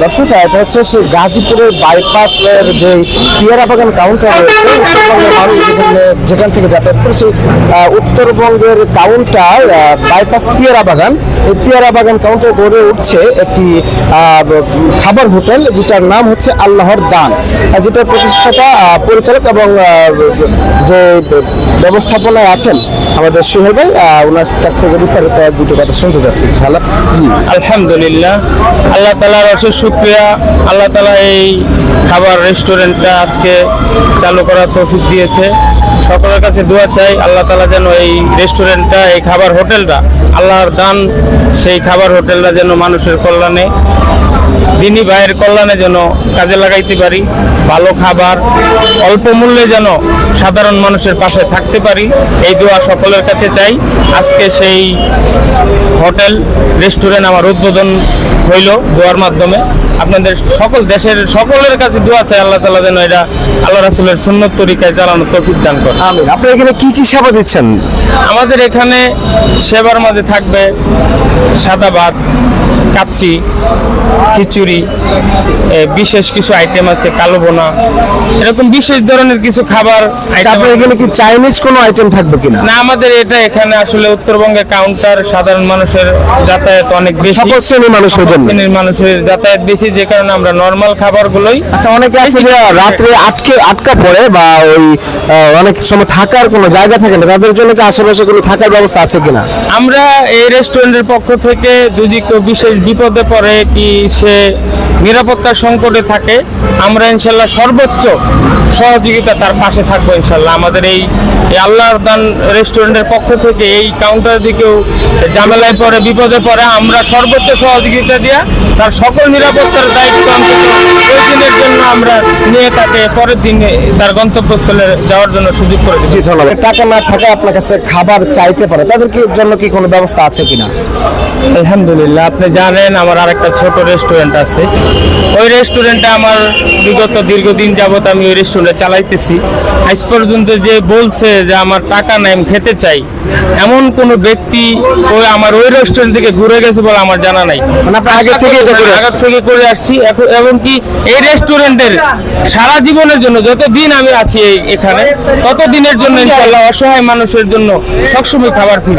দর্শক, এটা হচ্ছে সেই গাজীপুরের বাইপাসের যে পিয়ারা বাগান কাউন্টার রয়েছে, উত্তরবঙ্গের মানুষ যেখান থেকে যাতায়াত করে সেই উত্তরবঙ্গের কাউন্টার বাইপাস পিয়ারা বাগান, এই পিয়ারা বাগান কাউন্টার গড়ে উঠছে একটি খাবার হোটেল, যেটার নাম হচ্ছে আল্লাহর দান, যেটা প্রতিষ্ঠাতা পরিচালক এবং যে ব্যবস্থাপনায় আছেন আমাদের সোহেল ভাই, ওনার কাছ থেকে বিস্তারিত দুটো কথা শুনতে যাচ্ছি ইনশাআল্লাহ। জি, আলহামদুলিল্লাহ, আল্লাহ তাআলার অশেষ শুকরিয়া। আল্লাহ তাআলা এই খাবার রেস্টুরেন্টটা আজকে চালু করার তৌফিক দিয়েছে। সকলের কাছে দোয়া চাই আল্লাহ তাআলা যেন এই রেস্টুরেন্টটা, এই খাবার হোটেলটা, আল্লাহর দান, সেই খাবার হোটেলটা যেন মানুষের কল্যাণে, দিনী ভাইয়ের কল্যাণে যেন কাজে লাগাইতে পারি। ভালো খাবার অল্প মূল্যে যেন সাধারণ মানুষের পাশে থাকতে পারি, এই দোয়া সকলের কাছে চাই। আজকে সেই হোটেল রেস্টুরেন্ট আমার উদ্বোধন হইল দোয়ার মাধ্যমে। আপনাদের সকল দেশের সকলের কাছে দোয়া চাই আল্লাহ তাআলা যেন এটা আল্লাহ রাসূলের সুন্নত তরিকায় চালানোর তৌফিক দান করেন। আমিন। আপনি এখানে কি কি সেবা দিচ্ছেন? আমাদের এখানে সেবার মধ্যে থাকবে সাদা ভাত, কাচ্চি, খিচুড়ি, বিশেষ কিছু আইটেম আছে, কালো বোনা, এরকম বিশেষ ধরনের কিছু খাবার। আপনার এখানে কি চাইনিজ কোনো আইটেম থাকবে কিনা? না, আমাদের এটা এখানে আসলে উত্তরবঙ্গের কাউন্টার, সাধারণ মানুষের যাতায়াত অনেক বেশি, সকল শ্রেণীর মানুষের জন্য মানুষের যাতায়াত বেশি, যে কারণে আমরা নরমাল খাবারগুলোই। আচ্ছা, অনেকে আছে যে রাত্রে আটকা পড়ে বা ওই অনেক সময় থাকার কোনো জায়গা থাকে না, তাদের জন্য কি আশেপাশে কোনো থাকার ব্যবস্থা আছে কিনা? আমরা এই রেস্টুরেন্টের পক্ষ থেকে যদি কেউ বিশেষ বিপদে পড়ে, কি সে নিরাপত্তার সংকটে থাকে, আমরা ইনশাল্লাহ সর্বোচ্চ সহযোগিতা তার পাশে থাকবো ইনশাল্লাহ। আমাদের এই আল্লাহর দান রেস্টুরেন্টের পক্ষ থেকে এই কাউন্টার দিকেও ঝামেলায় পড়ে, বিপদে পড়ে, আমরা সর্বোচ্চ সহযোগিতা দিয়া তার সকল নিরাপত্তার দায়িত্ব অন্তত ওই দিনের জন্য আমরা নিয়ে তাকে পরের দিনে তার গন্তব্যস্থলে যাওয়ার জন্য সুযোগ করে দিচ্ছি। ধন্যবাদ। টাকা না থাকে আপনার কাছে খাবার চাইতে পারে, তাদের জন্য কি কোনো ব্যবস্থা আছে কিনা? আলহামদুলিল্লাহ, আপনি জানেন আমার আরেকটা ছোট রেস্টুরেন্ট আছে। ওই রেস্টুরেন্টে আমার বিগত দীর্ঘদিন যাবত আমি ওই রেস্টুরেন্ট চালাইতেছি। আজ পর্যন্ত যে বলছে যে আমার টাকা নাই, আমি খেতে চাই, এমন কোন ব্যক্তি ওই আমার ওই রেস্টুরেন্ট থেকে ঘুরে গেছে বলে আমার জানা নাই। মানে আপনি আগে থেকে করে আসছি, এবং কি এই রেস্টুরেন্টের সারা জীবনের জন্য, যতদিন আমি আছি এখানে, ততদিনের জন্য ইনশাআল্লাহ অসহায় মানুষের জন্য সবসময় খাবার ফ্রি।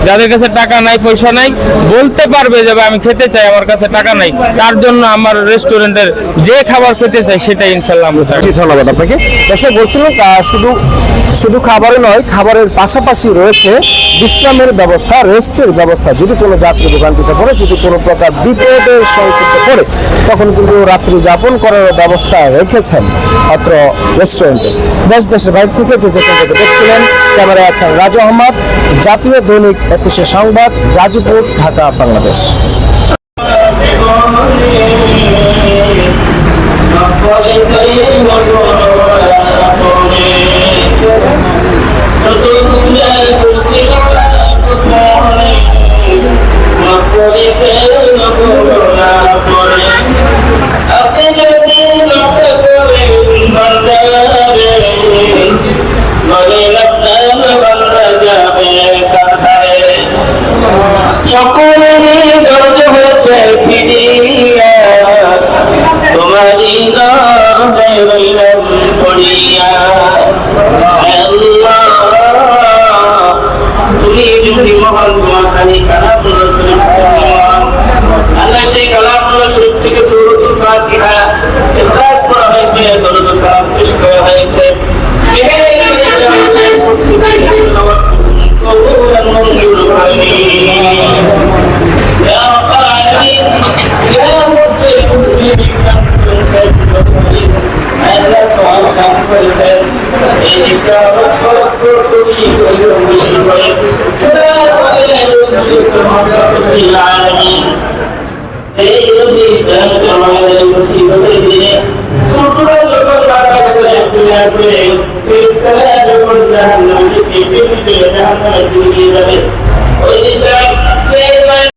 যাদের কাছে টাকা নাই, পয়সা নাই, বলতে পারবে যে আমি খেতে চাই, আমার কাছে টাকা নাই, তার জন্য আমার রেস্টুরেন্টের যে খাবার খেতে চাই সেটাই ইনশাআল্লাহ আমরা। ধন্যবাদ আপনাকে। দর্শক, বলছিলাম শুধু খাবারে নয়, খাবারের পাশাপাশি রয়েছে বিশ্রামের ব্যবস্থা, রেস্টের ব্যবস্থা। যদি কোনো যাত্রী ভোগান্তিতে পড়ে, যদি কোনো প্রকার বিপদের সংকটে পড়ে, তখন কিন্তু রাত্রি যাপন করার ব্যবস্থা রেখেছেন অত্র রেস্টুরেন্টে। দেশের বাইরে থেকে যেখান থেকে দেখছিলেন, ক্যামেরায় আছেন রাজু আহমদ, জাতীয় দৈনিক 21 সংবাদ, গাজীপুর, ঢাকা, বাংলাদেশ। ওই